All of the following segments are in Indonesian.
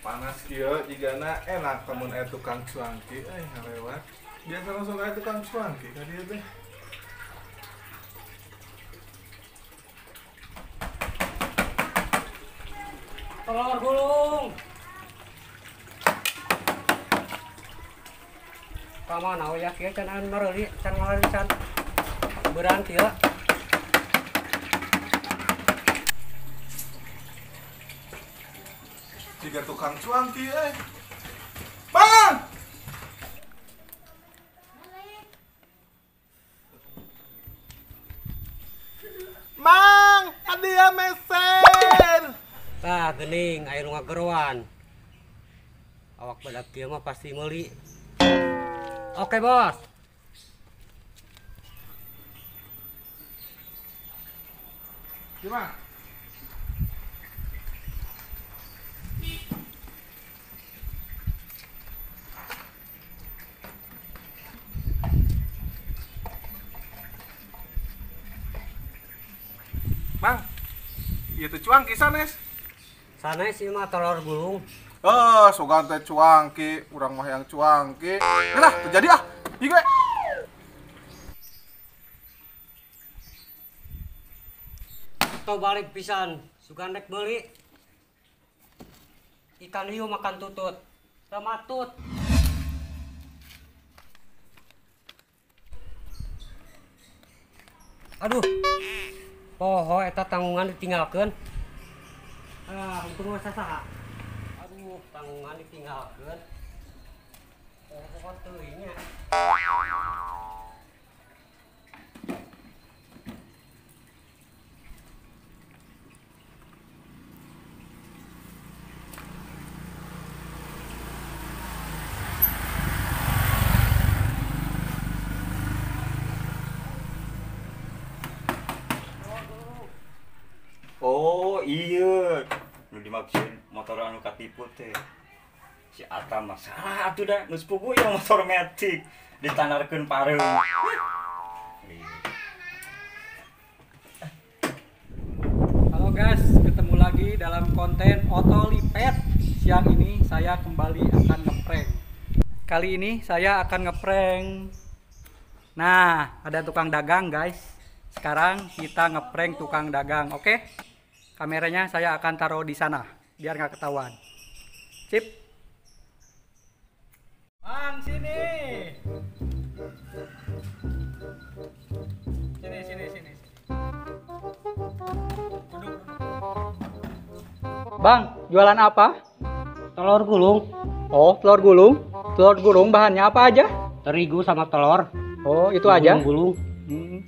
panas kieu jigana enak lamun aya tukang cuangki ngalewat. Biasa langsung aya tukang cuangki ka dieu teh. Telur gulung. Kamana we ya kieu can anu mereuli can ngalisan. Beurang kieu. Jika tukang cuangki Bang! Mang, adia meser. Tah geuning aya nu ngageroan. Awak badak kieu mah pasti meuli. Oke, Bos. Gimana? Bang, iya teh cuangki sanes. Sanes ieu mah telur gulung. Sugan teh cuangki, urang mah yang cuangki. Lah, terjadi ah. Ieu ge. Teu balik pisan, sugan rek meuli. Ikan hiu makan tutut. Teu matut. Aduh. Poho eta tanggungan ditinggalkeun. Untung mah sasaha. Aduh, tanggungan ditinggalkeun. Poho teuing nya. Oh iya, nu dimaksud motor anu katipu teh. Si Atta mah salah atuh da, geus puguh yang motor metik ditandarkeun pareung. Halo guys, ketemu lagi dalam konten Otolipet. Siang ini saya kembali akan ngeprank. Kali ini saya akan ngeprank. Nah, ada tukang dagang guys. Sekarang kita ngeprank tukang dagang, oke? Kameranya saya akan taruh di sana, biar nggak ketahuan. Sip. Bang, sini. Sini. Duduk. Bang, jualan apa? Telur gulung, Oh, telur gulung. Telur gulung bahannya apa aja? terigu sama telur. Oh, itu aja. Gulung. Hmm.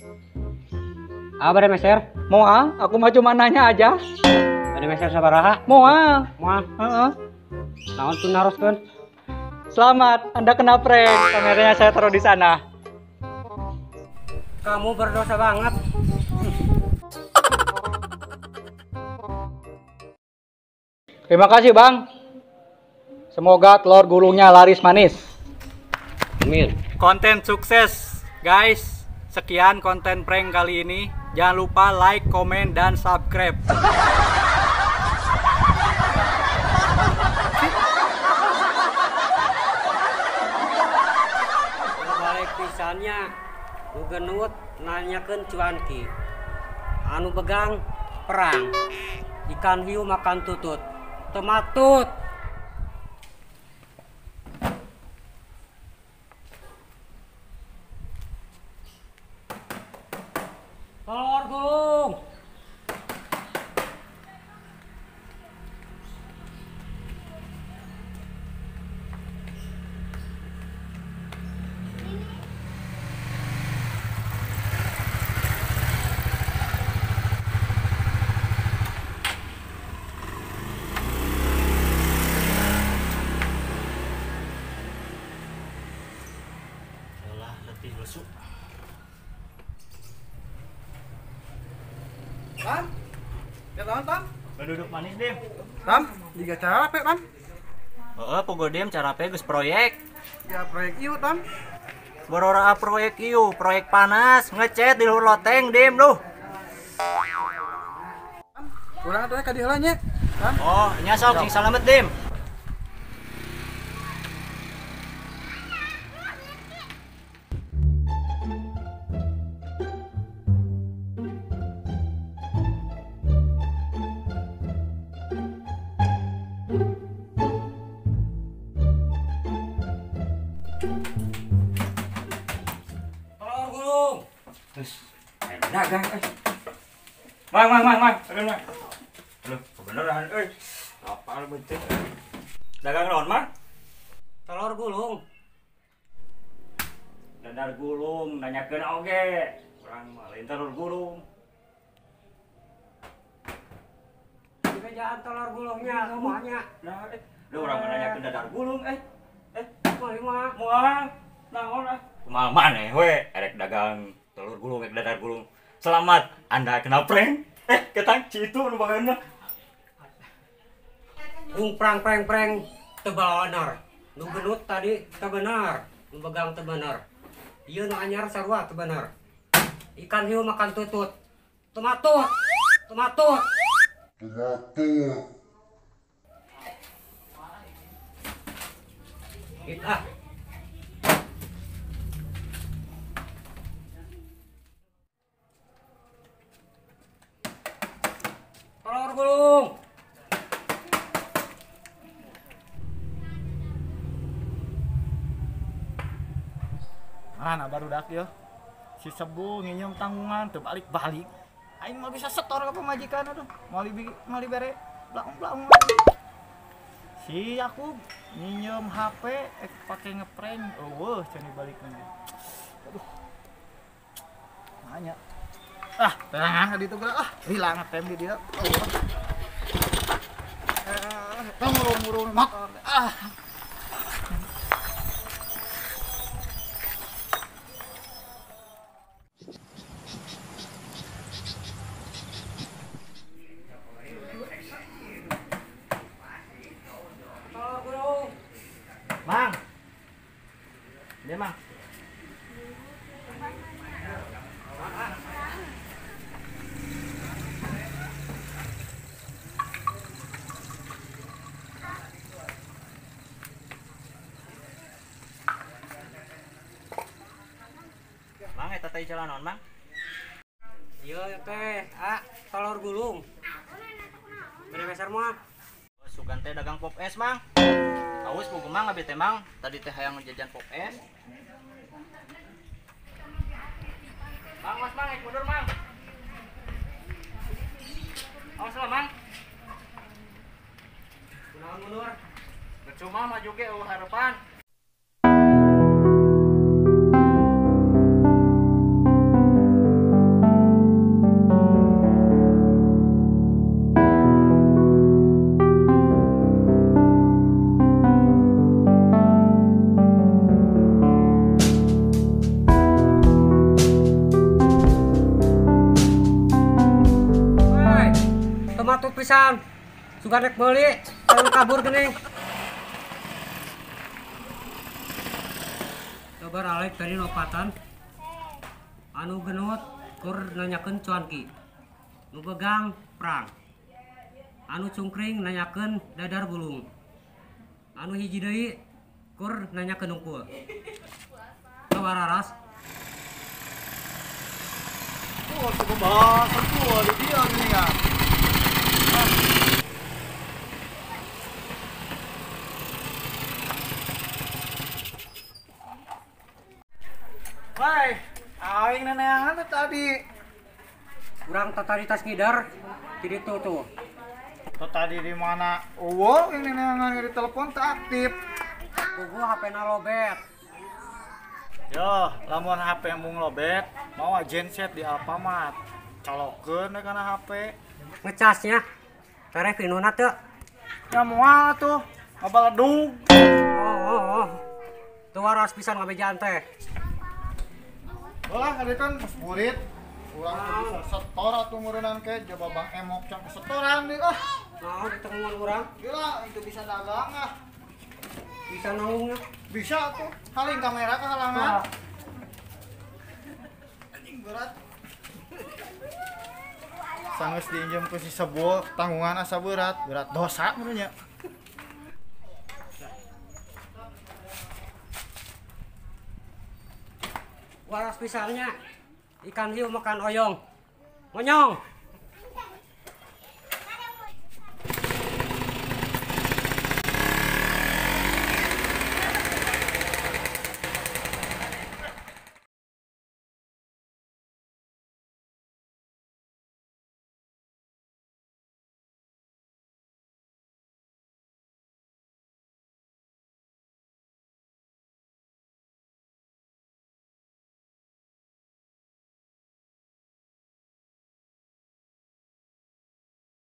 Apa deh meser? Moal, aku mah cuma nanya aja. Ada meser sabaraha? Moal. Moal. Heeh. Naon tuh naroskeun? Selamat, Anda kena prank. Kameranya saya taruh di sana. Kamu berdosa banget. Terima kasih, Bang. Semoga telur gulungnya laris manis. Amin. Konten sukses, guys. Sekian konten prank kali ini. Jangan lupa like, komen, dan subscribe. Balik pisannya, nu genut nanyakeun cuanki. Anu begang perang. Ikan hiu makan tutut. Tematut. Telur gulung. Alah, letih lesu. Tam? Ya Tam? Duduk manis Dim. Tam, jika cara pe Tam? Heeh, pogo Dim cara pe geus proyek. Ya proyek ieu Tam. Borora proyek ieu, proyek panas, ngecet di luhur loteng Dim duh. Urang atuh ka diheula nya. Tam. Oh, nya sok sing salamet Dim. dagang mang aduh mang aduh kebenaran apa betul dagang naon mang Telur gulung. dadar gulung nanyakeun oge urang mah lain telur gulung Di mejaan telur gulungnya semuanya. nah urang mah nanyakeun dadar gulung Lima. moal naon kumaha maneh we erek dagang telur gulung erek dadar gulung selamat anda kena prank ketang citu nu bageuna Prang tebal bener. Nu genut tadi teu bener, nu begang teu bener. Ieu nu anyar sarua teu bener. Ikan hiu makan tutut. Tomatut. Kita. Telur gulung. Mana baru dak ya si Sebu nginjem tanggungan terbalik-balik aing mah bisa setor ke pemajikan aduh mali bere blaung si aku nginjem HP pakai ngeprank eueuh cenah balik lagi aduh nanya tenang di itu geura hilang ngetem di dia murung motor Mang. Dia, Mang. mang eta teh jalan naon mang Ieu teh, telur gulung. Beri meser moal. Sugan teh dagang pop es, Mang. Awas boga mang abi teh, Mang. Tadi teh hayang jajan pop es. Mang, Mas, Mang, mundur, Mang. Awas lah, Mang. Kunaon mundur? Percuma maju ge harapan. Tomatut pisan. Suka rek meuli, kalau kabur geuning. Coba ralek tadi lopatan. Anu genut kur nanyakeun cuanki. Nu begang prang. Anu cungkring nanyakeun dadar gulung. Anu hiji deui kur nanyakeun unggul. Tawararas. Oh, coba bahas aku di dia nih ya. Woi, aing neneangan tuh tadi. Kurang tadi tas ngidar di ditu tuh. Tuh tadi di mana? Oh, ini neneangan di telepon tak aktif. Kugu HP-na lobet. Yo, lamun HP mung lobet, mau genset di Alfamart. Colokeun deh kana HP. Ngecasnya. Taref inuna teu. Ya moal tuh, ngabaledug. Oh. Tuh waras pisan ngabejaan teh. Ulah tadi kan murid. Ulang bisa setor atuh meureunnan ke coba Bang Emok can setoran deui Nah, ditemuan urang Gila, itu bisa dagang bisa naungnya. Bisa tuh. Haling kamera kehalangan. Anjing berat. Sanggeus diinjem ku si Sebul, tanggungan asa berat dosa menurutnya. Waras pisannya. Ikan hiu makan oyong. Monyong.